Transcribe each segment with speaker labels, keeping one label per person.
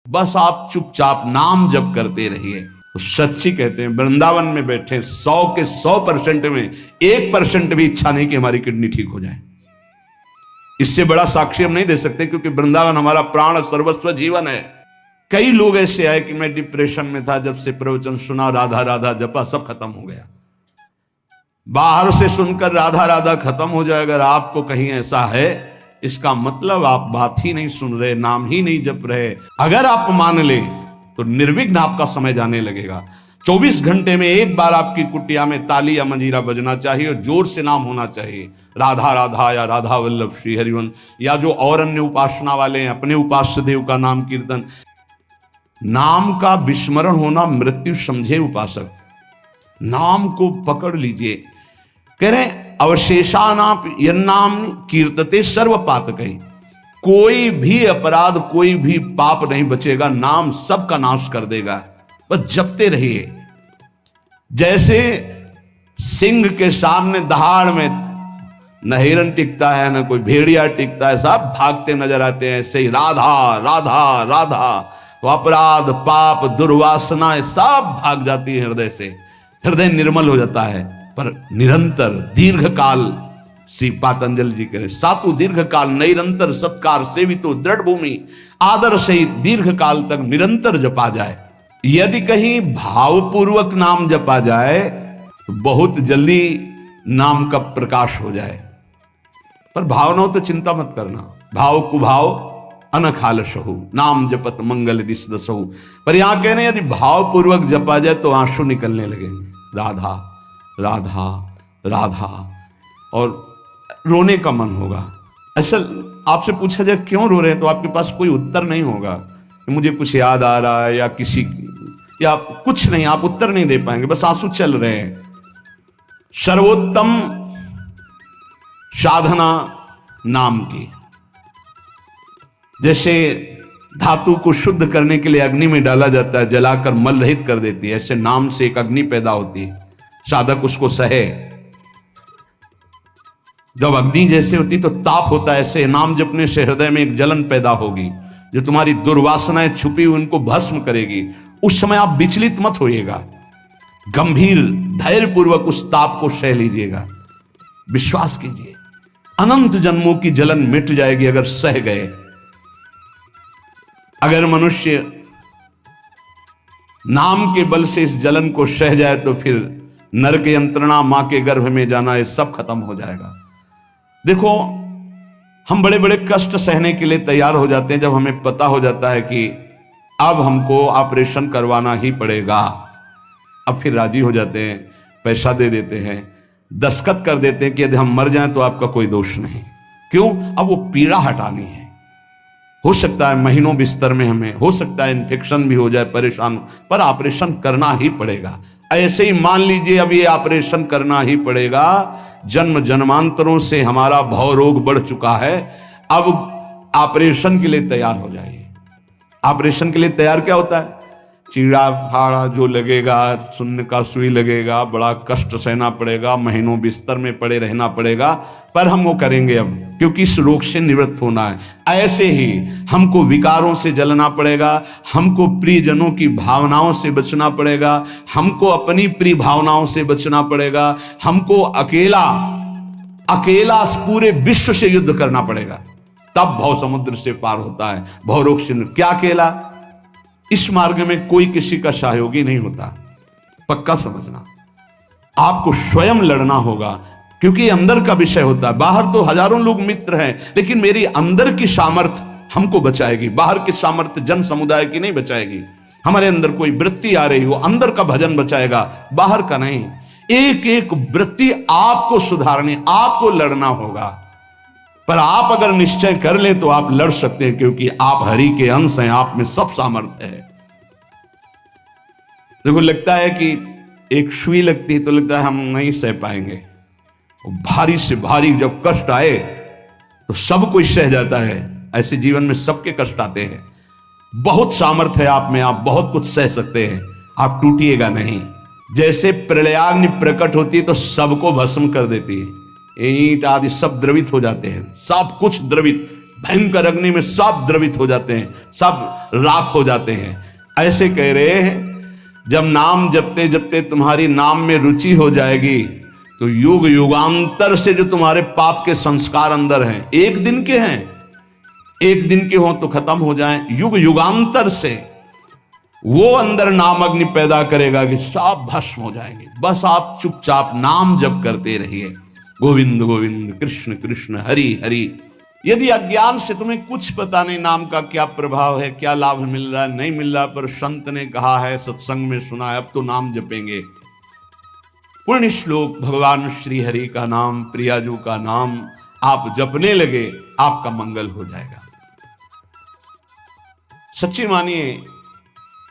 Speaker 1: बस आप चुपचाप नाम जप करते रहिए। तो सच्ची कहते हैं वृंदावन में बैठे 100 के 100% में 1% भी इच्छा नहीं कि हमारी किडनी ठीक हो जाए। इससे बड़ा साक्षी हम नहीं दे सकते, क्योंकि वृंदावन हमारा प्राण सर्वस्व जीवन है। कई लोग ऐसे आए कि मैं डिप्रेशन में था, जब से प्रवचन सुना राधा राधा जपा सब खत्म हो गया। बाहर से सुनकर राधा राधा खत्म हो जाए, अगर आपको कहीं ऐसा है, इसका मतलब आप बात ही नहीं सुन रहे, नाम ही नहीं जप रहे। अगर आप मान ले तो निर्विघ्न आपका समय जाने लगेगा। 24 घंटे में एक बार आपकी कुटिया में ताली या मंजीरा बजना चाहिए और जोर से नाम होना चाहिए, राधा राधा या राधा वल्लभ श्री हरिवंश, या जो और अन्य उपासना वाले हैं अपने उपास्य देव का नाम कीर्तन। नाम का विस्मरण होना मृत्यु समझे उपासक। नाम को पकड़ लीजिए। कह रहे अवशेषानाप यन्नाम कीर्तते सर्व पातकै, कोई भी अपराध कोई भी पाप नहीं बचेगा, नाम सबका नाश कर देगा। बस जपते रहिए। जैसे सिंह के सामने दहाड़ में न हिरन टिकता है न कोई भेड़िया टिकता है, सब भागते नजर आते हैं, ऐसे ही राधा राधा राधा तो अपराध पाप दुर्वासना सब भाग जाती है हृदय से, हृदय निर्मल हो जाता है। पर निरंतर दीर्घ काल, श्री पातंजलि जी कह रहे सातु दीर्घ काल निरंतर सत्कार सेवितो दृढ़ भूमि, आदर सहित दीर्घ काल तक निरंतर जपा जाए। यदि कहीं भावपूर्वक नाम जपा जाए तो बहुत जल्दी नाम का प्रकाश हो जाए। पर भाव न हो तो चिंता मत करना, भाव कुभाव अनखालसहु नाम जपत मंगल दिस दसहु। पर यहां कहने यदि भावपूर्वक जपा जाए तो आंसू निकलने लगेंगे, राधा राधा राधा, और रोने का मन होगा। असल आपसे पूछा जाए क्यों रो रहे हैं तो आपके पास कोई उत्तर नहीं होगा कि मुझे कुछ याद आ रहा है या किसी या कुछ नहीं, आप उत्तर नहीं दे पाएंगे, बस आंसू चल रहे हैं। सर्वोत्तम साधना नाम की, जैसे धातु को शुद्ध करने के लिए अग्नि में डाला जाता है, जलाकर मल रहित कर देती है, ऐसे नाम से एक अग्नि पैदा होती है, साधक उसको सहे। जब अग्नि जैसे होती तो ताप होता है, ऐसे नाम जपने से हृदय में एक जलन पैदा होगी जो तुम्हारी दुर्वासनाएं छुपी हुई उनको भस्म करेगी। उस समय आप विचलित मत होइएगा, गंभीर धैर्यपूर्वक उस ताप को सह लीजिएगा। विश्वास कीजिए अनंत जन्मों की जलन मिट जाएगी अगर सह गए। अगर मनुष्य नाम के बल से इस जलन को सह जाए तो फिर नरक यंत्रणा, मां के गर्भ में जाना, ये सब खत्म हो जाएगा। देखो हम बड़े बड़े कष्ट सहने के लिए तैयार हो जाते हैं जब हमें पता हो जाता है कि अब हमको ऑपरेशन करवाना ही पड़ेगा। अब फिर राजी हो जाते हैं, पैसा दे देते हैं, दस्तखत कर देते हैं कि यदि हम मर जाएं तो आपका कोई दोष नहीं। क्यों? अब वो पीड़ा हटानी है। हो सकता है महीनों बिस्तर में हमें, हो सकता है इन्फेक्शन भी हो जाए, परेशान, पर ऑपरेशन करना ही पड़ेगा। ऐसे ही मान लीजिए अब ये ऑपरेशन करना ही पड़ेगा। जन्म जन्मांतरों से हमारा भव रोग बढ़ चुका है, अब ऑपरेशन के लिए तैयार हो जाइए। ऑपरेशन के लिए तैयार क्या होता है? चीड़ा फाड़ा जो लगेगा, सुन्न का सुई लगेगा, बड़ा कष्ट सहना पड़ेगा, महीनों बिस्तर में पड़े रहना पड़ेगा, पर हम वो करेंगे अब, क्योंकि इस रोग से निवृत्त होना है। ऐसे ही हमको विकारों से जलना पड़ेगा, हमको प्रियजनों की भावनाओं से बचना पड़ेगा, हमको अपनी प्रिय भावनाओं से बचना पड़ेगा, हमको अकेला अकेला पूरे विश्व से युद्ध करना पड़ेगा, तब भव समुद्र से पार होता है। भव रोग से क्या अकेला? इस मार्ग में कोई किसी का सहयोगी नहीं होता, पक्का समझना। आपको स्वयं लड़ना होगा, क्योंकि अंदर का विषय होता है। बाहर तो हजारों लोग मित्र हैं, लेकिन मेरी अंदर की सामर्थ्य हमको बचाएगी। बाहर की सामर्थ्य जन समुदाय की नहीं बचाएगी। हमारे अंदर कोई वृत्ति आ रही हो, अंदर का भजन बचाएगा, बाहर का नहीं। एक एक वृत्ति आपको सुधारनी, आपको लड़ना होगा। पर आप अगर निश्चय कर ले तो आप लड़ सकते हैं, क्योंकि आप हरि के अंश हैं, आप में सब सामर्थ्य है। देखो लगता है कि एक सुई लगती है तो लगता है हम नहीं सह पाएंगे, भारी से भारी जब कष्ट आए तो सब कोई सह जाता है। ऐसे जीवन में सबके कष्ट आते हैं। बहुत सामर्थ्य है आप में, आप बहुत कुछ सह सकते हैं, आप टूटिएगा नहीं। जैसे प्रलयाग्नि प्रकट होती है तो सबको भस्म कर देती है, ईंट आदि सब द्रवित हो जाते हैं, सब कुछ द्रवित, भयंकर अग्नि में सब द्रवित हो जाते हैं, सब राख हो जाते हैं। ऐसे कह रहे हैं जब नाम जपते जपते तुम्हारी नाम में रुचि हो जाएगी तो युग युगांतर से जो तुम्हारे पाप के संस्कार अंदर हैं, एक दिन के हैं, एक दिन के हो तो खत्म हो जाएं, युग युगांतर से वो अंदर नाम अग्नि पैदा करेगा कि सब भस्म हो जाएंगे। बस आप चुपचाप नाम जप करते रहिए, गोविंद गोविंद कृष्ण कृष्ण हरि हरि। यदि अज्ञान से तुम्हें कुछ पता नहीं नाम का क्या प्रभाव है, क्या लाभ मिल रहा है नहीं मिल रहा, पर संत ने कहा है, सत्संग में सुना है, अब तो नाम जपेंगे। पुण्य श्लोक भगवान श्री हरि का नाम, प्रियाजू का नाम आप जपने लगे, आपका मंगल हो जाएगा। सच्ची मानिए,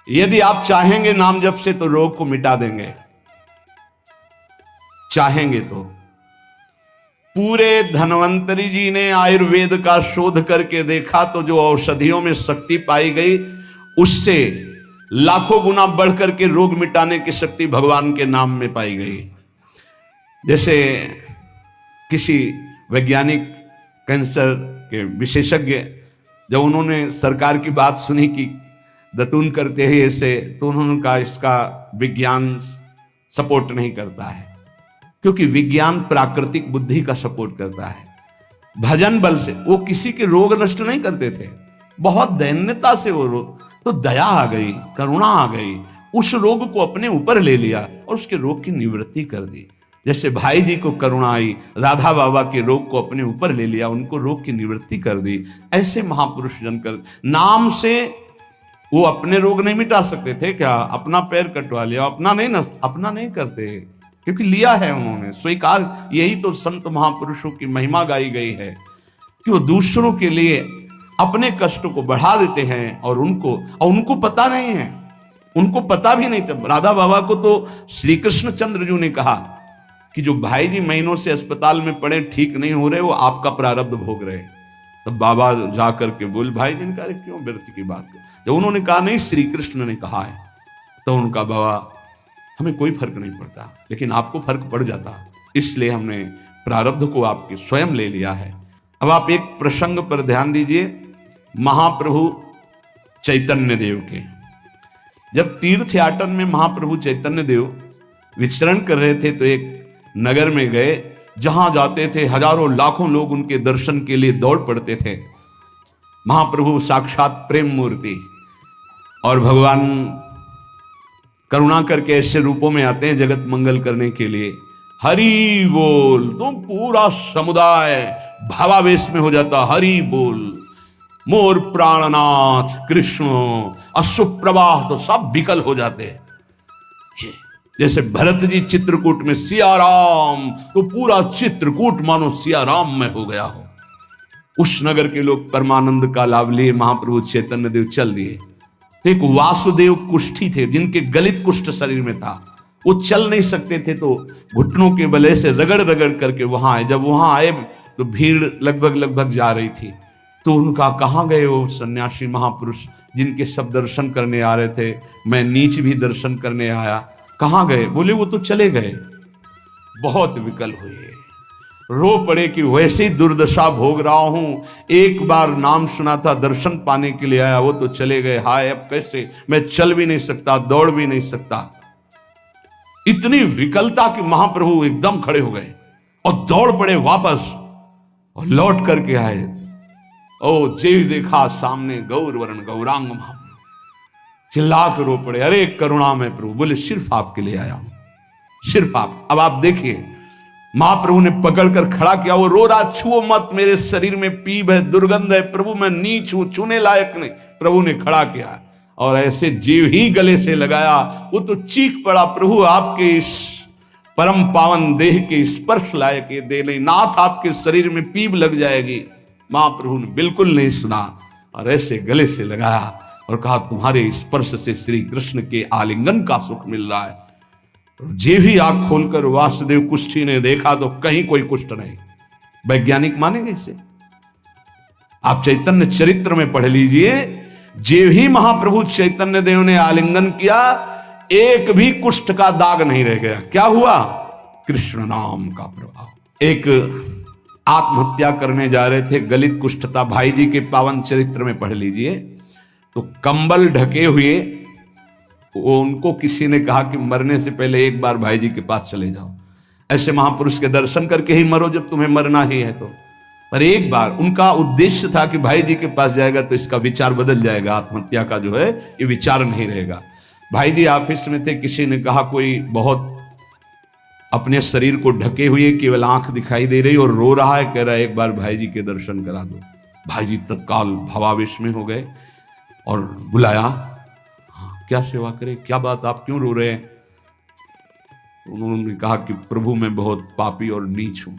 Speaker 1: यदि आप चाहेंगे नाम जप से तो रोग को मिटा देंगे, चाहेंगे तो। पूरे धन्वंतरी जी ने आयुर्वेद का शोध करके देखा तो जो औषधियों में शक्ति पाई गई उससे लाखों गुना बढ़कर के रोग मिटाने की शक्ति भगवान के नाम में पाई गई। जैसे किसी वैज्ञानिक कैंसर के विशेषज्ञ जब उन्होंने सरकार की बात सुनी कि दतून करते हैं ऐसे, तो उन्होंने कहा इसका विज्ञान सपोर्ट नहीं करता है, क्योंकि विज्ञान प्राकृतिक बुद्धि का सपोर्ट करता है। भजन बल से वो किसी के रोग नष्ट नहीं करते थे, बहुत दैन्यता से वो रोग, तो दया आ गई, करुणा आ गई, उस रोग को अपने ऊपर ले लिया और उसके रोग की निवृत्ति कर दी। जैसे भाई जी को करुणा आई, राधा बाबा के रोग को अपने ऊपर ले लिया, उनको रोग की निवृत्ति कर दी। ऐसे महापुरुष जन कर नाम से वो अपने रोग नहीं मिटा सकते थे क्या? अपना पैर कटवा लिया, अपना नहीं करते, क्योंकि लिया है उन्होंने स्वीकार। यही तो संत महापुरुषों की महिमा गाई गई है कि वो दूसरों के लिए अपने कष्ट को बढ़ा देते हैं और उनको पता नहीं है, उनको पता भी नहीं चल। राधा बाबा को तो श्री कृष्ण चंद्र जी ने कहा कि जो भाई जी महीनों से अस्पताल में पड़े, ठीक नहीं हो रहे, वो आपका प्रारब्ध भोग रहे। तब बाबा जाकर के बोले, भाई जी ने कहा क्यों व्यर्थ की बात। जब उन्होंने कहा नहीं श्री कृष्ण ने कहा है, तो उनका बाबा हमें कोई फर्क नहीं पड़ता, लेकिन आपको फर्क पड़ जाता, इसलिए हमने प्रारब्ध को आपके स्वयं ले लिया है। अब आप एक प्रसंग पर ध्यान दीजिए, महाप्रभु चैतन्य देव के। जब तीर्थ याटन में महाप्रभु चैतन्य देव विचरण कर रहे थे तो एक नगर में गए, जहां जाते थे हजारों लाखों लोग उनके दर्शन के लिए दौड़ पड़ते थे। महाप्रभु साक्षात प्रेम मूर्ति, और भगवान करुणा करके ऐसे रूपों में आते हैं जगत मंगल करने के लिए। हरि बोल, तो पूरा समुदाय भावावेश में हो जाता, हरि बोल, मोर प्राणनाथ कृष्ण, अश्रुप्रवाह, तो सब विकल हो जाते हैं। जैसे भरत जी चित्रकूट में सिया राम, तो पूरा चित्रकूट मानो सिया राम में हो गया हो। उस नगर के लोग परमानंद का लाभ लिए, महाप्रभु चैतन्य देव चल दिए। तो एक वासुदेव कुष्ठी थे जिनके गलित कुष्ठ शरीर में था, वो चल नहीं सकते थे, तो घुटनों के बले से रगड़ रगड़ करके वहां आए। जब वहां आए तो भीड़ लगभग जा रही थी, तो उनका कहाँ गए वो सन्यासी महापुरुष जिनके सब दर्शन करने आ रहे थे, मैं नीच भी दर्शन करने आया, कहाँ गए? बोले वो तो चले गए। बहुत विकल हुए, रो पड़े कि वैसे ही दुर्दशा भोग रहा हूं, एक बार नाम सुना था, दर्शन पाने के लिए आया, वो तो चले गए, हाय अब कैसे, मैं चल भी नहीं सकता, दौड़ भी नहीं सकता। इतनी विकलता कि महाप्रभु एकदम खड़े हो गए और दौड़ पड़े वापस, और लौट करके आए। ओ जे देखा सामने गौर वर्ण गौरांग महाप्रभु, चिल्ला कर रो पड़े, अरे करुणा में प्रभु। बोले सिर्फ आपके लिए आया हूं, सिर्फ आप। अब आप देखिए, महाप्रभु ने पकड़कर खड़ा किया, वो रो रहा, छुओ मत, मेरे शरीर में पीप है, दुर्गंध है, प्रभु मैं नीच हूं, छूने लायक नहीं। प्रभु ने खड़ा किया और ऐसे जीव ही गले से लगाया, वो तो चीख पड़ा, प्रभु आपके इस परम पावन देह के स्पर्श लायक ये दे नहीं, नाथ आपके शरीर में पीप लग जाएगी। महाप्रभु ने बिल्कुल नहीं सुना और ऐसे गले से लगाया और कहा, तुम्हारे स्पर्श से श्री कृष्ण के आलिंगन का सुख मिल रहा है। जे भी आंख खोलकर वासुदेव कुष्ठी ने देखा तो कहीं कोई कुष्ठ नहीं। वैज्ञानिक मानेंगे इसे? आप चैतन्य चरित्र में पढ़ लीजिए, जे भी महाप्रभु चैतन्य देव ने आलिंगन किया, एक भी कुष्ठ का दाग नहीं रह गया। क्या हुआ? कृष्ण नाम का प्रभाव। एक आत्महत्या करने जा रहे थे, गलित कुष्ठता, भाई जी के पावन चरित्र में पढ़ लीजिए। तो कंबल ढके हुए वो उनको किसी ने कहा कि मरने से पहले एक बार भाई जी के पास चले जाओ, ऐसे महापुरुष के दर्शन करके ही मरो जब तुम्हें मरना ही है तो। पर एक बार उनका उद्देश्य था कि भाई जी के पास जाएगा तो इसका विचार बदल जाएगा, आत्महत्या का जो है ये विचार नहीं रहेगा। भाई जी ऑफिस में थे, किसी ने कहा कोई बहुत अपने शरीर को ढके हुए केवल आंख दिखाई दे रही और रो रहा है, कह रहा है एक बार भाई जी के दर्शन करा दो। भाई जी तत्काल भावावेश में हो गए और बुलाया, हाँ क्या सेवा करे, क्या बात, आप क्यों रो रहे हैं? उन्होंने कहा कि प्रभु मैं बहुत पापी और नीच हूं।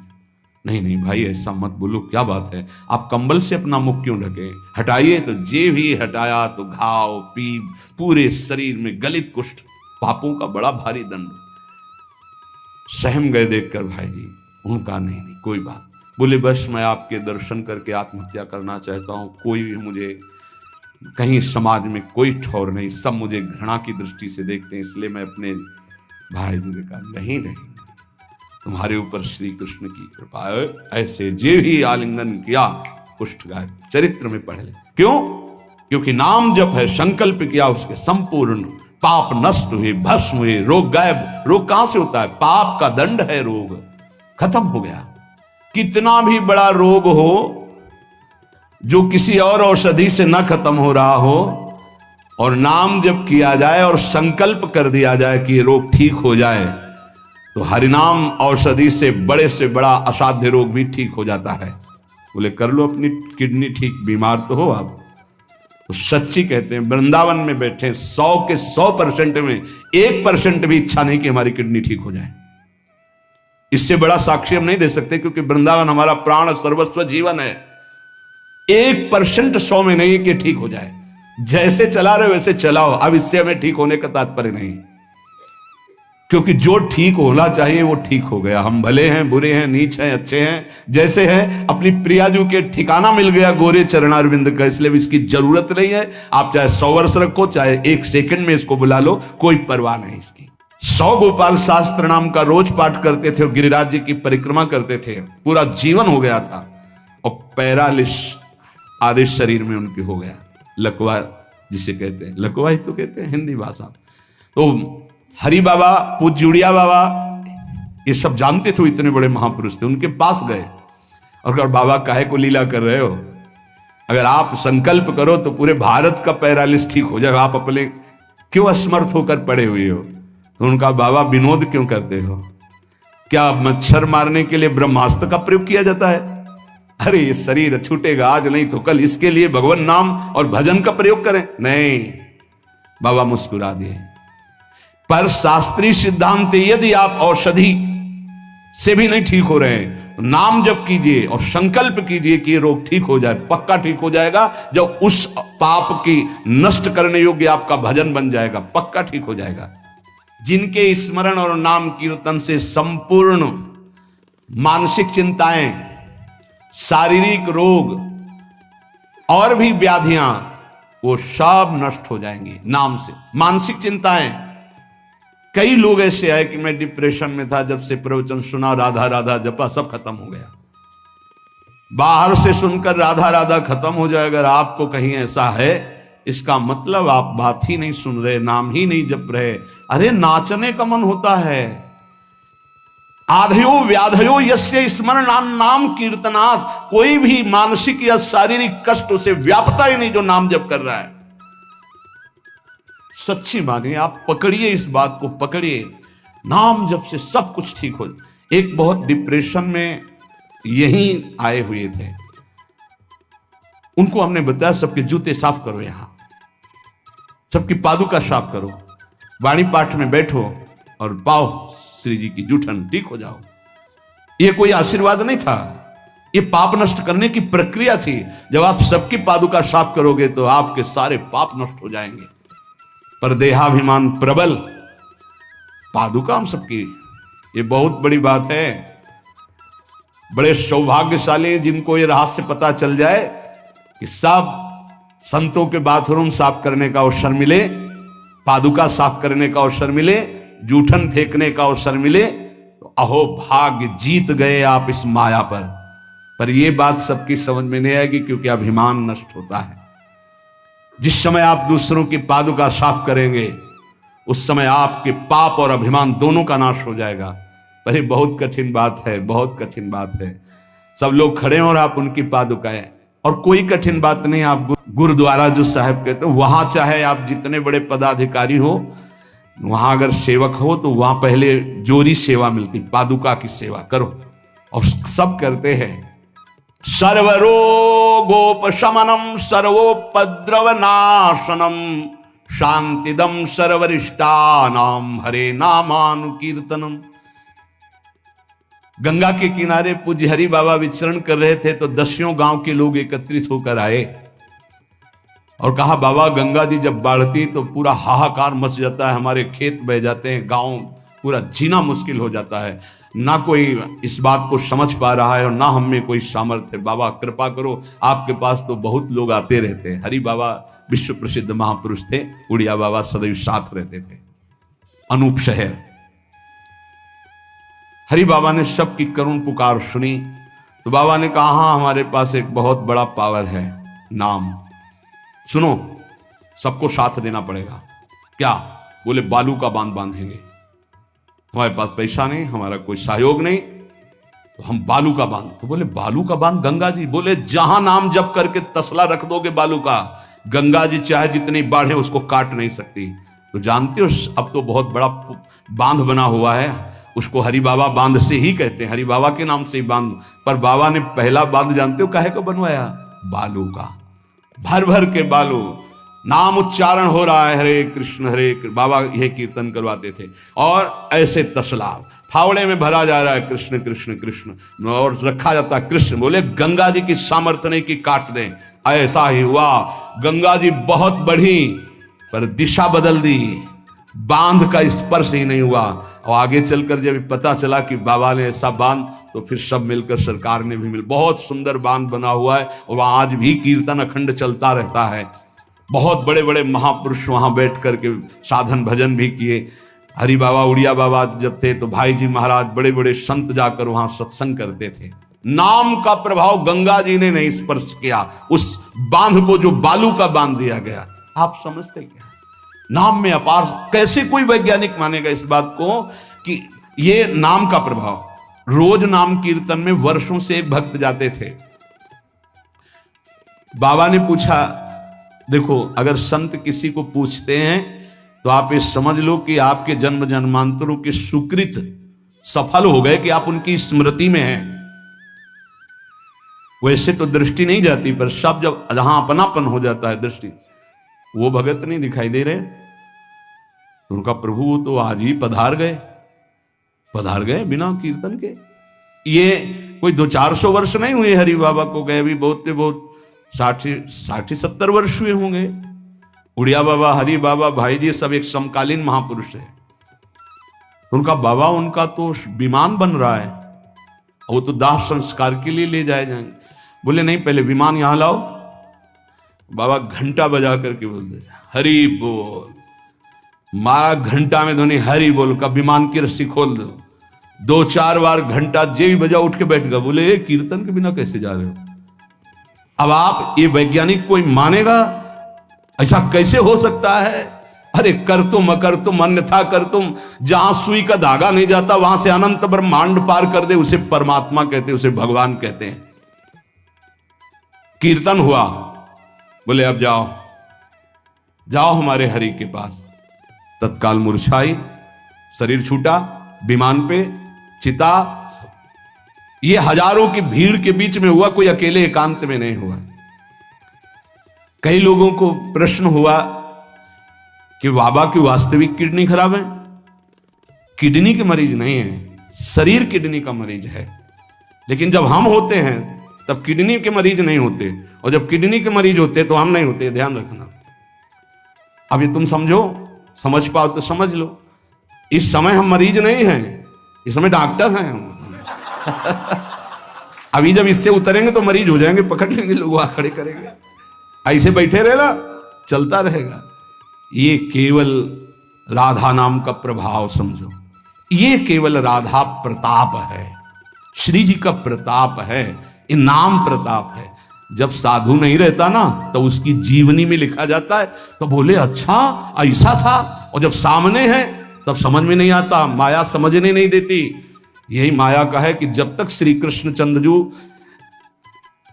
Speaker 1: नहीं नहीं भाई ऐसा मत बोलो, क्या बात है, आप कंबल से अपना मुख क्यों ढके, हटाइए। तो जे भी हटाया तो घाव पीप पूरे शरीर में, गलित कुष्ठ, पापों का बड़ा भारी दंड। सहम गए देखकर भाई जी। उनका नहीं नहीं कोई बात, बोले बस मैं आपके दर्शन करके आत्महत्या करना चाहता हूं, कोई भी मुझे कहीं समाज में कोई ठौर नहीं, सब मुझे घृणा की दृष्टि से देखते हैं, इसलिए मैं अपने भाई जी ने कहा नहीं नहीं तुम्हारे ऊपर श्री कृष्ण की कृपा है। ऐसे जे भी आलिंगन किया कुष्ठ गाय, चरित्र में पढ़ ले। क्यों? क्योंकि नाम जप है, संकल्प किया उसके संपूर्ण पाप नष्ट हुए, भस्म हुए, रोग गायब। रोग कहां से होता है? पाप का दंड है रोग, खत्म हो गया। कितना भी बड़ा रोग हो जो किसी और औषधि से न खत्म हो रहा हो और नाम जब किया जाए और संकल्प कर दिया जाए कि ये रोग ठीक हो जाए, तो हरिनाम औषधि से बड़ा असाध्य रोग भी ठीक हो जाता है। बोले कर लो अपनी किडनी ठीक, बीमार तो हो आप। तो सच्ची कहते हैं वृंदावन में बैठे 100 के 100% में 1% भी इच्छा नहीं कि हमारी किडनी ठीक हो जाए। इससे बड़ा साक्षी हम नहीं दे सकते, क्योंकि वृंदावन हमारा प्राण सर्वस्व जीवन है। 1% 100 में नहीं कि ठीक हो जाए, जैसे चला रहे वैसे चलाओ। अब इससे हमें ठीक होने का तात्पर्य नहीं, क्योंकि जो ठीक होना चाहिए वो ठीक हो गया। हम भले हैं, बुरे हैं, नीच हैं, अच्छे हैं, जैसे हैं, अपनी प्रियाजू के ठिकाना मिल गया गोरे चरणारविंद का, इसलिए इसकी जरूरत नहीं है। आप चाहे 100 वर्ष रखो, चाहे 1 सेकंड में इसको बुला लो, कोई परवाह नहीं इसकी। 100 गोपाल शास्त्र नाम का रोज पाठ करते थे, गिरिराज जी की परिक्रमा करते थे, पूरा जीवन हो गया था। और पैरालिस आधे शरीर में उनके हो गया, लकवा जिसे कहते हैं, लकवा ही तो कहते हैं हिंदी भाषा। तो हरि बाबा, पूज्य उड़िया बाबा, ये सब जानते थे, इतने बड़े महापुरुष थे। उनके पास गए और कहा बाबा काहे को लीला कर रहे हो, अगर आप संकल्प करो तो पूरे भारत का पैरालिस ठीक हो जाए, आप अपने क्यों असमर्थ होकर पड़े हुए हो? तो उनका बाबा विनोद क्यों करते हो? क्या मच्छर मारने के लिए ब्रह्मास्त्र का प्रयोग किया जाता है? अरे ये शरीर छूटेगा आज नहीं तो कल, इसके लिए भगवान नाम और भजन का प्रयोग करें। नहीं, बाबा मुस्कुरा दिए। पर शास्त्रीय सिद्धांत, यदि आप औषधि से भी नहीं ठीक हो रहे हैं तो नाम जप कीजिए और संकल्प कीजिए कि ये रोग ठीक हो जाए। पक्का ठीक हो जाएगा जब उस पाप की नष्ट करने योग्य आपका भजन बन जाएगा, पक्का ठीक हो जाएगा। जिनके स्मरण और नाम कीर्तन से संपूर्ण मानसिक चिंताएं, शारीरिक रोग और भी व्याधियां, वो सब नष्ट हो जाएंगी नाम से। मानसिक चिंताएं, कई लोग ऐसे आए कि मैं डिप्रेशन में था, जब से प्रवचन सुना, राधा राधा जपा, सब खत्म हो गया। बाहर से सुनकर राधा राधा खत्म हो जाए, अगर आपको कहीं ऐसा है, इसका मतलब आप बात ही नहीं सुन रहे, नाम ही नहीं जप रहे। अरे नाचने का मन होता है। आधयो व्याधयो यस्य स्मरणान नाम कीर्तनात्, कोई भी मानसिक या शारीरिक कष्ट उसे व्यापता ही नहीं जो नाम जप कर रहा है। सच्ची मानिए, आप पकड़िए, इस बात को पकड़िए, नाम जप से सब कुछ ठीक हो। एक बहुत डिप्रेशन में यहीं आए हुए थे, उनको हमने बताया सबके जूते साफ करो, यहां सबकी पादुका साफ करो, वाणी पाठ में बैठो और पाओ श्री जी की जूठन, ठीक हो जाओ। ये कोई आशीर्वाद नहीं था, ये पाप नष्ट करने की प्रक्रिया थी। जब आप सबकी पादुका साफ करोगे तो आपके सारे पाप नष्ट हो जाएंगे। पर देहाभिमान प्रबल, पादुका हम सबकी, ये बहुत बड़ी बात है। बड़े सौभाग्यशाली जिनको ये रहस्य पता चल जाए कि सब संतों के बाथरूम साफ करने का अवसर मिले, पादुका साफ करने का अवसर मिले, जूठन फेंकने का अवसर मिले, तो अहो भाग्य, जीत गए आप इस माया पर। पर यह बात सबकी समझ में नहीं आएगी, क्योंकि अभिमान नष्ट होता है। जिस समय आप दूसरों की पादुका साफ करेंगे उस समय आपके पाप और अभिमान दोनों का नाश हो जाएगा। पर ये बहुत कठिन बात है, बहुत कठिन बात है। सब लोग खड़े हैं और आप उनकी पादुकाएं, और कोई कठिन बात नहीं। आप गुरुद्वारा जो साहब कहते हो, वहां चाहे आप जितने बड़े पदाधिकारी हो, वहां अगर सेवक हो तो वहां पहले जोरी सेवा मिलती, पादुका की सेवा करो, और सब करते हैं। सर्वरोगोपशमनम सर्वोपद्रव नाशनम शांतिदम सर्वरिष्टानाम हरे नामानुकीर्तनम। गंगा के किनारे पूज्य हरि बाबा विचरण कर रहे थे तो 10 गांव के लोग एकत्रित होकर आए और कहा, बाबा गंगा जी जब बढ़ती तो पूरा हाहाकार मच जाता है, हमारे खेत बह जाते हैं, गांव पूरा जीना मुश्किल हो जाता है। ना कोई इस बात को समझ पा रहा है और ना हम में कोई सामर्थ्य है। बाबा कृपा करो, आपके पास तो बहुत लोग आते रहते हैं। हरि बाबा विश्व प्रसिद्ध महापुरुष थे, उड़िया बाबा सदैव साथ रहते थे। अनूप शहर हरि बाबा ने सबकी करुण पुकार सुनी तो बाबा ने कहा, हाँ हमारे पास एक बहुत बड़ा पावर है, नाम। सुनो, सबको साथ देना पड़ेगा। क्या? बोले बालू का बांध बांधेंगे। हमारे पास पैसा नहीं, हमारा कोई सहयोग नहीं, तो हम बालू का बांध। तो बोले बालू का बांध गंगा जी? बोले जहां नाम जप करके तसला रख दोगे बालू का, गंगा जी चाहे जितनी बाढ़ है उसको काट नहीं सकती। तो जानते हो अब तो बहुत बड़ा बांध बना हुआ है, उसको हरि बाबा बांध से ही कहते हैं, हरि बाबा के नाम से ही बांध। पर बाबा ने पहला बांध जानते हो काहे को बनवाया? बालू का। भर भर के बालू, नाम उच्चारण हो रहा है, हरे कृष्ण हरे कृष्ण, बाबा यह कीर्तन करवाते थे। और ऐसे तसला फावड़े में भरा जा रहा है कृष्ण कृष्ण कृष्ण, और रखा जाता है कृष्ण। बोले गंगा जी की सामर्थ्य नहीं कि काट दें। ऐसा ही हुआ, गंगा जी बहुत बढ़ी पर दिशा बदल दी, बांध का स्पर्श ही नहीं हुआ। और आगे चलकर जब पता चला कि बाबा ने ऐसा बांध, तो फिर सब मिलकर सरकार ने भी मिल, बहुत सुंदर बांध बना हुआ है और वहां आज भी कीर्तन अखंड चलता रहता है। बहुत बड़े बड़े महापुरुष वहां बैठ करके साधन भजन भी किए। हरि बाबा उड़िया बाबा जब थे तो भाई जी महाराज बड़े बड़े संत जाकर वहां सत्संग करते थे। नाम का प्रभाव गंगा जी ने नहीं स्पर्श किया, उस बांध को जो बालू का बांध दिया गया। आप समझते क्या? नाम में अपार। कैसे कोई वैज्ञानिक मानेगा इस बात को कि ये नाम का प्रभाव? रोज नाम कीर्तन में वर्षों से एक भक्त जाते थे। बाबा ने पूछा, देखो अगर संत किसी को पूछते हैं तो आप ये समझ लो कि आपके जन्म जन्मांतरों के सुकृत सफल हो गए कि आप उनकी स्मृति में हैं। वैसे तो दृष्टि नहीं जाती, पर सब जब जहां अपनापन हो जाता है दृष्टि, वो भगत नहीं दिखाई दे रहे तो उनका प्रभु तो आज ही पधार गए बिना कीर्तन के। ये कोई 200-400 वर्ष नहीं हुए हरि बाबा को गए, भी बहुत 60-70 वर्ष हुए होंगे। उड़िया बाबा, हरि बाबा, भाई जी सब एक समकालीन महापुरुष है। उनका बाबा, उनका तो विमान बन रहा है, वो तो दाह संस्कार के लिए ले जाए जाएंगे। बोले नहीं, पहले विमान यहां लाओ। बाबा घंटा बजा करके बोलते हरि बोल, मारा घंटा में ध्वनि हरि बोल का, विमान की रस्सी खोल दो। 2-4 बार घंटा जे भी बजा उठ के बैठ गया। बोले कीर्तन के बिना कैसे जा रहे हो? अब आप ये वैज्ञानिक कोई मानेगा? ऐसा कैसे हो सकता है? अरे कर तुम अकर तुम अन्यथा कर तुम, जहां सुई का धागा नहीं जाता वहां से अनंत ब्रह्मांड पार कर दे, उसे परमात्मा कहते हैं, उसे भगवान कहते हैं। कीर्तन हुआ, बोले अब जाओ हमारे हरि के पास। तत्काल मूर्छाई, शरीर छूटा, विमान पे चिता। ये हजारों की भीड़ के बीच में हुआ, कोई अकेले एकांत में नहीं हुआ। कई लोगों को प्रश्न हुआ कि बाबा की वास्तविक किडनी खराब है। किडनी के मरीज नहीं है, शरीर किडनी का मरीज है। लेकिन जब हम होते हैं तब किडनी के मरीज नहीं होते, और जब किडनी के मरीज होते तो हम नहीं होते। ध्यान रखना। अब ये तुम समझ पाओ तो समझ लो। इस समय हम मरीज नहीं हैं, इस समय डॉक्टर हैं हम। अभी जब इससे उतरेंगे तो मरीज हो जाएंगे, पकड़ लेंगे लोग, वहां खड़े करेंगे। ऐसे बैठे रहेगा, चलता रहेगा। ये केवल राधा नाम का प्रभाव समझो। ये केवल राधा प्रताप है, श्री जी का प्रताप है। ये नाम प्रताप है। जब साधु नहीं रहता ना तो उसकी जीवनी में लिखा जाता है तो बोले अच्छा ऐसा था, और जब सामने है तब समझ में नहीं आता, माया समझने नहीं देती। यही माया का है कि जब तक श्री कृष्ण चंद्रजू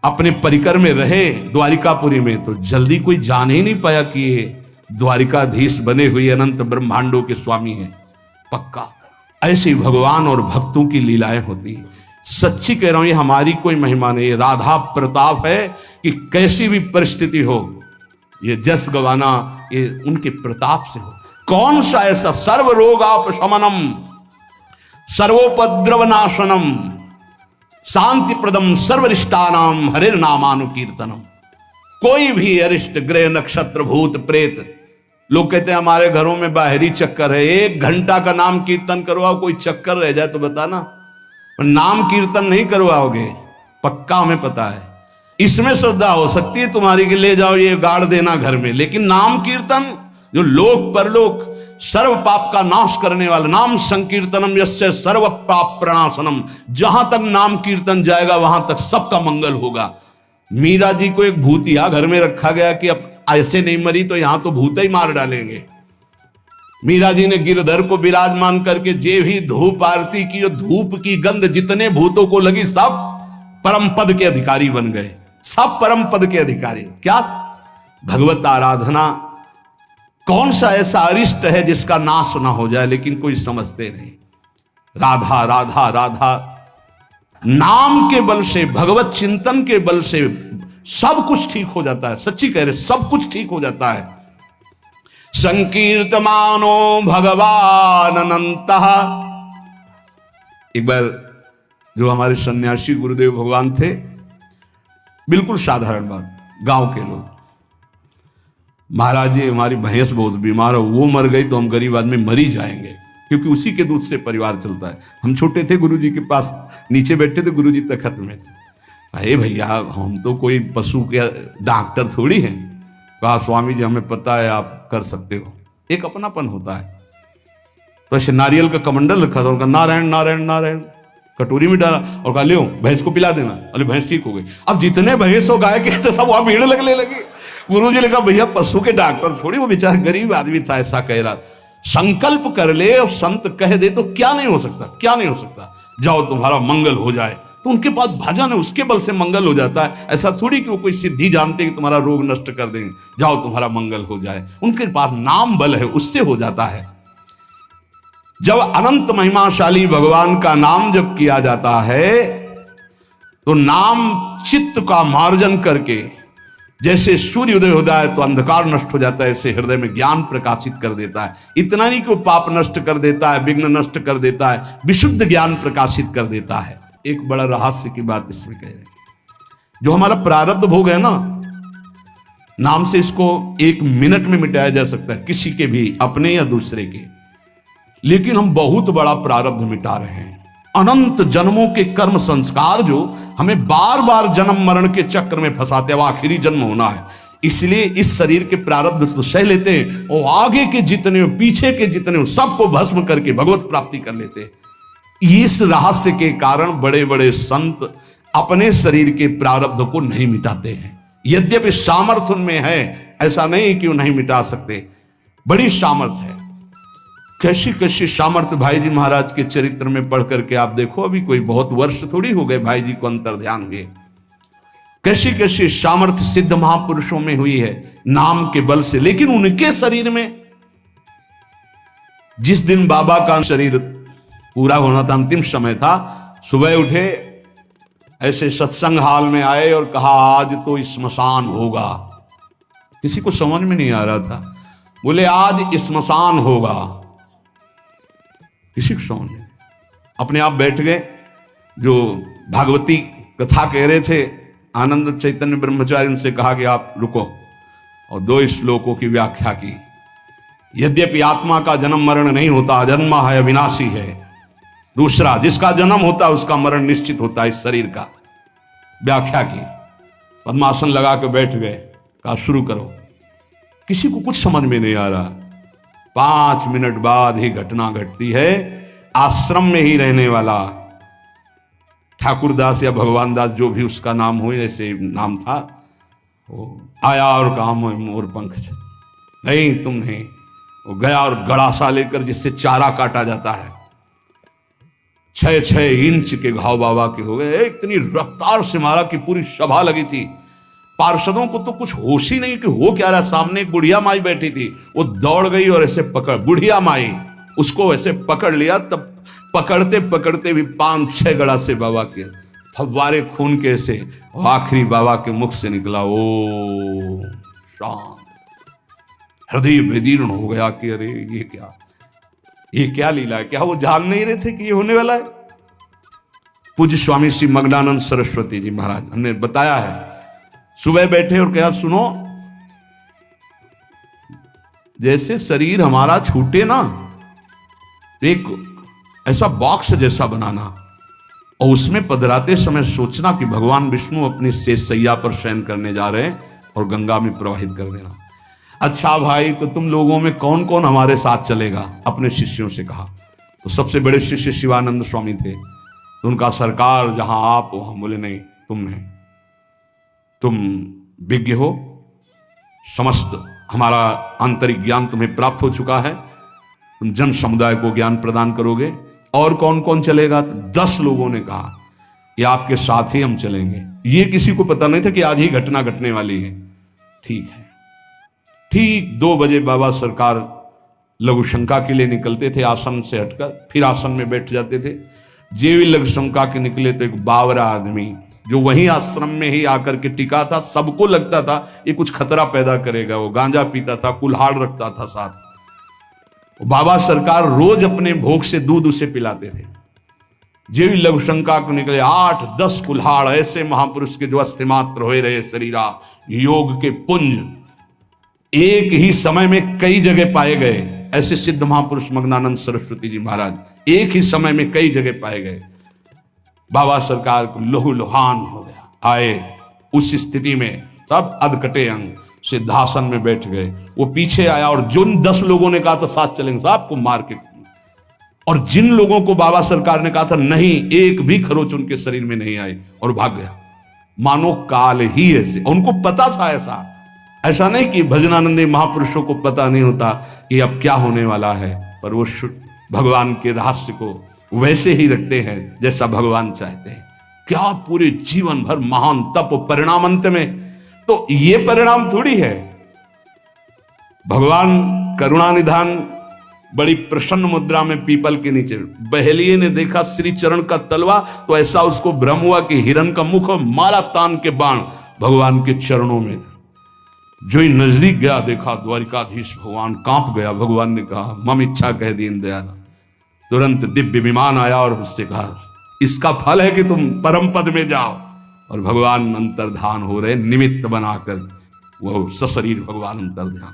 Speaker 1: अपने परिकर में रहे द्वारिकापुरी में तो जल्दी कोई जान ही नहीं पाया कि ये द्वारिकाधीश बने हुए अनंत ब्रह्मांडों के स्वामी हैं। पक्का ऐसे भगवान और भक्तों की लीलाएं होती हैं। सच्ची कह रहा हूं, ये हमारी कोई महिमा नहीं, राधा प्रताप है कि कैसी भी परिस्थिति हो ये जस गवाना ये उनके प्रताप से हो। कौन सा ऐसा सर्व रोगापशमनम सर्वोपद्रव नाशनम शांति प्रदम सर्वरिष्टानाम हरिर नामानुकीर्तनम। कोई भी अरिष्ट ग्रह नक्षत्र भूत प्रेत, लोग कहते हैं हमारे घरों में बाहरी चक्कर है, 1 घंटा का नाम कीर्तन करवाओ, कोई चक्कर रह जाए तो बताना। नाम कीर्तन नहीं करवाओगे, पक्का हमें पता है। इसमें श्रद्धा हो सकती है तुम्हारी कि ले जाओ ये गाड़ देना घर में, लेकिन नाम कीर्तन जो लोक परलोक सर्व पाप का नाश करने वाला, नाम संकीर्तनम यस्य सर्व पाप प्रणाशनम, जहां तक नाम कीर्तन जाएगा वहां तक सबका मंगल होगा। मीरा जी को एक भूतिया घर में रखा गया कि अब ऐसे नहीं मरी तो यहां तो भूत ही मार डालेंगे। मीरा जी ने गिरधर को विराजमान करके जे भी धूप आरती की, धूप की गंध जितने भूतों को लगी सब परम पद के अधिकारी बन गए, सब परम पद के अधिकारी। क्या भगवत आराधना, कौन सा ऐसा अरिष्ट है जिसका नाश ना हो जाए, लेकिन कोई समझते नहीं। राधा राधा राधा नाम के बल से, भगवत चिंतन के बल से सब कुछ ठीक हो जाता है। सच्ची कह रहे, सब कुछ ठीक हो जाता है। संकीर्तमानो भगवान अनंत। एक बार जो हमारे सन्यासी गुरुदेव भगवान थे, बिल्कुल साधारण बात, गांव के लोग, महाराज जी हमारी भैंस बहुत बीमार है, वो मर गई तो हम गरीब आदमी मर ही जाएंगे, क्योंकि उसी के दूध से परिवार चलता है। हम छोटे थे, गुरुजी के पास नीचे बैठे थे, गुरुजी तखत में। अरे भैया हम तो कोई पशु के डॉक्टर थोड़ी हैं। कहा स्वामी जी हमें पता है आप कर सकते हो। एक अपनापन होता है। तो ऐसे नारियल का कमंडल रखा था, उनका नारायण नारायण नारायण कटोरी में डाला और कहा लियो भैंस को पिला देना। अरे भैंस ठीक हो गई। अब जितने भैंस हो गाय के तो सब वहां भीड़ लगने लगी। गुरु जी ने कहा भैया पशु के डॉक्टर थोड़ी, वो बेचारा गरीब आदमी था, ऐसा कह रहा। संकल्प कर ले और संत कह दे तो क्या नहीं हो सकता, क्या नहीं हो सकता। जाओ तुम्हारा मंगल हो जाए, तो उनके पास भजन है, उसके बल से मंगल हो जाता है। ऐसा थोड़ी कि वो कोई सिद्धि जानते कि तुम्हारा रोग नष्ट कर देंगे, जाओ तुम्हारा मंगल हो जाए। उनके पास नाम बल है, उससे हो जाता है। जब अनंत महिमाशाली भगवान का नाम जब किया जाता है तो नाम चित्त का मार्जन करके, जैसे सूर्य उदय होता है तो अंधकार नष्ट हो जाता है, ऐसे हृदय में ज्ञान प्रकाशित कर देता है। इतना नहीं कि वो पाप नष्ट कर देता है, विघ्न नष्ट कर देता है, विशुद्ध ज्ञान प्रकाशित कर देता है। एक बड़ा रहस्य की बात इसमें कह रहे हैं, जो हमारा प्रारब्ध भोग है ना, नाम से इसको 1 मिनट में मिटाया जा सकता है, किसी के भी, अपने या दूसरे के। लेकिन हम बहुत बड़ा प्रारब्ध मिटा रहे हैं। अनंत जन्मों के कर्म संस्कार जो हमें बार बार जन्म मरण के चक्र में फंसाते हैं, वो आखिरी जन्म होना है, इसलिए इस शरीर के प्रारब्ध तो सह लेते हैं, और आगे के जितने हो, पीछे के जितने हो, सबको भस्म करके भगवत प्राप्ति कर लेते हैं। इस रहस्य के कारण बड़े बड़े संत अपने शरीर के प्रारब्ध को नहीं मिटाते हैं। यद्यपि सामर्थ्य उनमें है, ऐसा नहीं कि वो नहीं मिटा सकते, बड़ी सामर्थ्य है। कैसी कैसी सामर्थ्य भाई जी महाराज के चरित्र में पढ़ करके आप देखो, अभी कोई बहुत वर्ष थोड़ी हो गए भाई जी को अंतर ध्यान हुए। कैसी कैसी सामर्थ्य सिद्ध महापुरुषों में हुई है नाम के बल से। लेकिन उनके शरीर में, जिस दिन बाबा का शरीर पूरा होना था, अंतिम समय था, सुबह उठे, ऐसे सत्संग हाल में आए और कहा आज तो स्मशान होगा। किसी को समझ में नहीं आ रहा था, बोले आज स्मशान होगा, किसी को समझ नहीं। अपने आप बैठ गए। जो भागवती कथा कह रहे थे आनंद चैतन्य ब्रह्मचारी, उनसे कहा कि आप रुको, और 2 श्लोकों की व्याख्या की। यद्यपि आत्मा का जन्म मरण नहीं होता, अजन्मा है, अविनाशी है। दूसरा, जिसका जन्म होता है उसका मरण निश्चित होता है, इस शरीर का। व्याख्या की, पद्मासन लगा के बैठ गए, कहा शुरू करो। किसी को कुछ समझ में नहीं आ रहा। 5 मिनट बाद ही घटना घटती है। आश्रम में ही रहने वाला ठाकुरदास या भगवान दास जो भी उसका नाम हो, ऐसे नाम था, वो आया और कहा मोर पंख नहीं तुम नहीं। वो गया और गड़ासा लेकर जिससे चारा काटा जाता है, 6-6 इंच के घाव बाबा के हो गए। इतनी रफ्तार से मारा कि पूरी सभा लगी थी। पार्षदों को तो कुछ होश ही नहीं कि हो क्या रहा। सामने एक बुढ़िया माई बैठी थी, वो दौड़ गई और ऐसे पकड़, बुढ़िया माई उसको ऐसे पकड़ लिया। तब पकड़ते पकड़ते भी 5-6 गड़ा से बाबा के फव्वारे खून के से आखिरी बाबा के मुख से निकला, ओ शांत। हृदय विदीर्ण हो गया कि अरे ये क्या लीला है। क्या वो जान नहीं रहे थे कि ये होने वाला है। पूज्य स्वामी श्री मग्नानंद सरस्वती जी महाराज हमने बताया है, सुबह बैठे और कहा सुनो, जैसे शरीर हमारा छूटे ना, एक ऐसा बॉक्स जैसा बनाना और उसमें पधराते समय सोचना कि भगवान विष्णु अपनी शेष सैया पर शयन करने जा रहे हैं और गंगा में प्रवाहित कर देना। अच्छा भाई, तो तुम लोगों में कौन कौन हमारे साथ चलेगा? अपने शिष्यों से कहा। तो सबसे बड़े शिष्य शिवानंद स्वामी थे। तो उनका सरकार जहां आप हो, हम बोले नहीं तुम नहीं, तुम विज्ञ हो, समस्त हमारा आंतरिक ज्ञान तुम्हें प्राप्त हो चुका है, तुम जन समुदाय को ज्ञान प्रदान करोगे। और कौन कौन चलेगा? तो 10 लोगों ने कहा कि आपके साथ ही हम चलेंगे। ये किसी को पता नहीं था कि आज ही घटना घटने वाली है। ठीक है। ठीक 2 बजे बाबा सरकार लघु शंका के लिए निकलते थे, आसन से हटकर फिर आसन में बैठ जाते थे। जेवी लघु शंका के निकले तो एक बावरा आदमी जो वहीं आश्रम में ही आकर के टिका था, सबको लगता था ये कुछ खतरा पैदा करेगा। वो गांजा पीता था, कुल्हाड़ रखता था साथ। बाबा सरकार रोज अपने भोग से दूध उसे पिलाते थे। जेवी लघु शंका को निकले 8-10 कुल्हाड़ ऐसे महापुरुष के जो अस्थिमात्र हो रहे शरीरा, योग के पुंज एक ही समय में कई जगह पाए गए। ऐसे सिद्ध महापुरुष मग्नानंद सरस्वती जी महाराज एक ही समय में कई जगह पाए गए। बाबा सरकार को लहू लुहान हो गया। आए उस स्थिति में सब अधकटे अंग सिद्धासन में बैठ गए। वो पीछे आया और जिन 10 लोगों ने कहा था साथ चलेंगे, साहब को मार के, और जिन लोगों को बाबा सरकार ने कहा था नहीं, एक भी खरोच उनके शरीर में नहीं आई और भाग गया। मानो काल ही ऐसे, उनको पता था। ऐसा नहीं कि भजनानंदी महापुरुषों को पता नहीं होता कि अब क्या होने वाला है, पर वो भगवान के रहस्य को वैसे ही रखते हैं जैसा भगवान चाहते हैं। क्या पूरे जीवन भर महान तप, परिणाम अंत में तो ये परिणाम थोड़ी है। भगवान करुणा निधान बड़ी प्रसन्न मुद्रा में पीपल के नीचे, बहेलिए ने देखा श्री चरण का तलवा तो ऐसा उसको भ्रम हुआ कि हिरण का मुख और माला तान के बाण भगवान के चरणों में। जो ही नजदीक गया देखा द्वारिकाधीश भगवान कांप गया। भगवान ने कहा मम इच्छा कह दीन दयाल। तुरंत दिव्य विमान आया और उससे कहा इसका फल है कि तुम परम पद में जाओ। और भगवान अंतर्धान हो रहे, निमित्त बनाकर वो सशरीर भगवान अंतर्धान।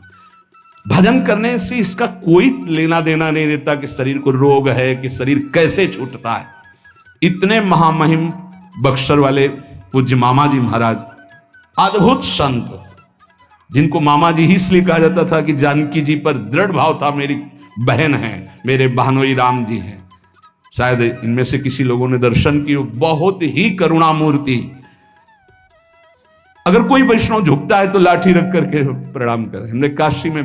Speaker 1: भजन करने से इसका कोई लेना देना नहीं देता कि शरीर को रोग है, कि शरीर कैसे छूटता है। इतने महामहिम बक्सर वाले पूज्य मामा जी महाराज, अद्भुत संत, जिनको मामा जी ही इसलिए कहा जाता था कि जानकी जी पर दृढ़ भाव था, मेरी बहन है, मेरे बहनोई राम जी हैं। शायद इनमें से किसी लोगों ने दर्शन किए। बहुत ही करुणामूर्ति। अगर कोई वैष्णव झुकता है तो लाठी रख करके प्रणाम करें। हमने काशी में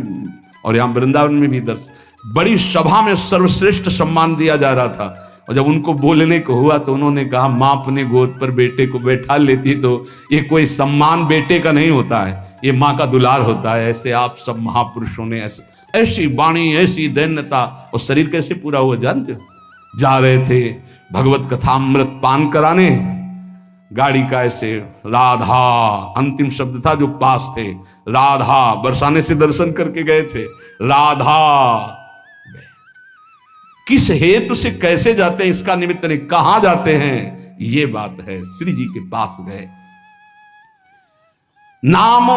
Speaker 1: और यहां वृंदावन में भी दर्शन, बड़ी सभा में सर्वश्रेष्ठ सम्मान दिया जा रहा था। और जब उनको बोलने को हुआ तो उन्होंने कहा मां अपने गोद पर बेटे को बैठा लेती तो ये कोई सम्मान बेटे का नहीं होता है, ये मां का दुलार होता है। ऐसे आप सब महापुरुषों ने ऐसी वाणी, ऐसी दैन्यता, और शरीर कैसे पूरा हुआ जानते हो। जा रहे थे भगवत कथामृत पान कराने, गाड़ी का ऐसे राधा अंतिम शब्द था जो पास थे, राधा बरसाने से दर्शन करके गए थे, राधा किस हेतु से कैसे जाते हैं इसका निमित्त नहीं, कहां जाते हैं ये बात है। श्री जी के पास गए। नाम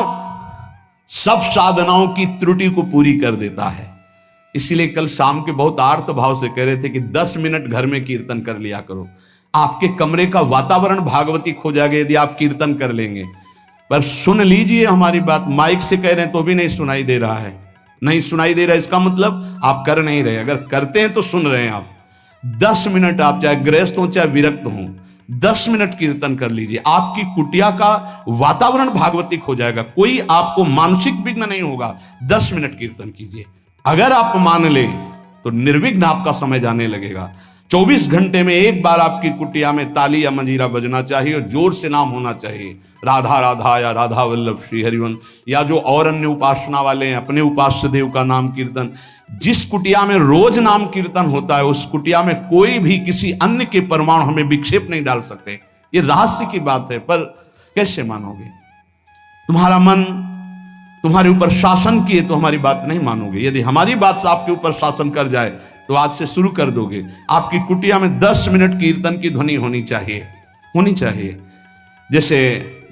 Speaker 1: सब साधनाओं की त्रुटि को पूरी कर देता है। इसीलिए कल शाम के बहुत आर्त भाव से कह रहे थे कि 10 मिनट घर में कीर्तन कर लिया करो। आपके कमरे का वातावरण भागवती खो जाएगा यदि आप कीर्तन कर लेंगे। पर सुन लीजिए हमारी बात, माइक से कह रहे हैं तो भी नहीं सुनाई दे रहा है। नहीं सुनाई दे रहा है इसका मतलब आप कर नहीं रहे। अगर करते हैं तो सुन रहे हैं आप। 10 मिनट आप चाहे गृहस्थ हो चाहे विरक्त हो, 10 मिनट कीर्तन कर लीजिए, आपकी कुटिया का वातावरण भागवतिक हो जाएगा, कोई आपको मानसिक विघ्न नहीं होगा। 10 मिनट कीर्तन कीजिए, अगर आप मान ले तो निर्विघ्न आपका समय जाने लगेगा। 24 घंटे में एक बार आपकी कुटिया में ताली या मंजीरा बजना चाहिए और जोर से नाम होना चाहिए, राधा राधा या राधा वल्लभ श्री हरिवंश, या जो और अन्य उपासना वाले हैं अपने उपास्य देव का नाम कीर्तन। जिस कुटिया में रोज नाम कीर्तन होता है उस कुटिया में कोई भी किसी अन्य के परमाणु हमें विक्षेप नहीं डाल सकते। ये रहस्य की बात है, पर कैसे मानोगे? तुम्हारा मन तुम्हारे ऊपर शासन किए तो हमारी बात नहीं मानोगे। यदि हमारी बात से आपके ऊपर शासन कर जाए तो आज से शुरू कर दोगे। आपकी कुटिया में 10 मिनट कीर्तन की ध्वनि होनी चाहिए। जैसे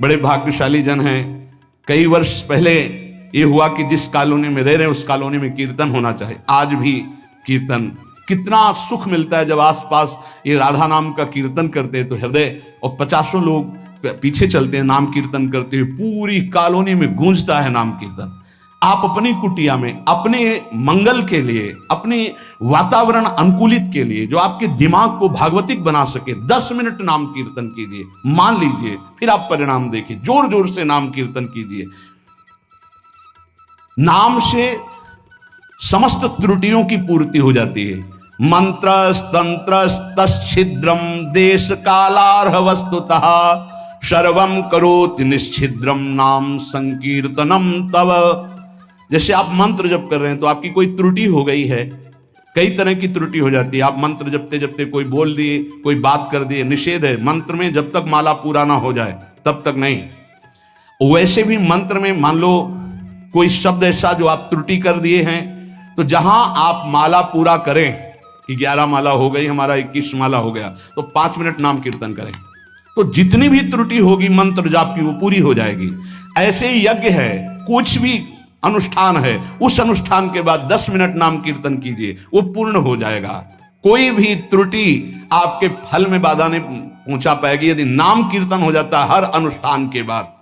Speaker 1: बड़े भाग्यशाली जन हैं, कई वर्ष पहले ये हुआ कि जिस कॉलोनी में रह रहे हैं उस कॉलोनी में कीर्तन होना चाहिए। आज भी कीर्तन, कितना सुख मिलता है जब आसपास ये राधा नाम का कीर्तन करते हैं तो हृदय, और 50 लोग पीछे चलते हैं नाम कीर्तन करते हुए, पूरी कॉलोनी में गूंजता है नाम कीर्तन। आप अपनी कुटिया में अपने मंगल के लिए, अपने वातावरण अनुकूलित के लिए, जो आपके दिमाग को भागवतिक बना सके, 10 मिनट नाम कीर्तन कीजिए, मान लीजिए, फिर आप परिणाम देखिए। जोर जोर से नाम कीर्तन कीजिए। नाम से समस्त त्रुटियों की पूर्ति हो जाती है। मंत्र तंत्र तच्छिद्रम देश कालार्ह वस्तुतः सर्वम करोति निश्छिद्रम नाम संकीर्तनम तव। जैसे आप मंत्र जप कर रहे हैं तो आपकी कोई त्रुटि हो गई है, कई तरह की त्रुटि हो जाती है। आप मंत्र जपते जपते कोई बोल दिए, कोई बात कर दिए, निषेध है मंत्र में, जब तक माला पूरा ना हो जाए तब तक नहीं। वैसे भी मंत्र में मान लो कोई शब्द ऐसा जो आप त्रुटि कर दिए हैं, तो जहां आप माला पूरा करें कि 11 माला हो गई, हमारा 21 माला हो गया, तो 5 मिनट नाम कीर्तन करें, तो जितनी भी त्रुटि होगी मंत्र जाप की वो पूरी हो जाएगी। ऐसे ही यज्ञ है, कुछ भी अनुष्ठान है, उस अनुष्ठान के बाद 10 मिनट नाम कीर्तन कीजिए, वो पूर्ण हो जाएगा। कोई भी त्रुटि आपके फल में बाधा नहीं पहुंचा पाएगी यदि नाम कीर्तन हो जाता है हर अनुष्ठान के बाद।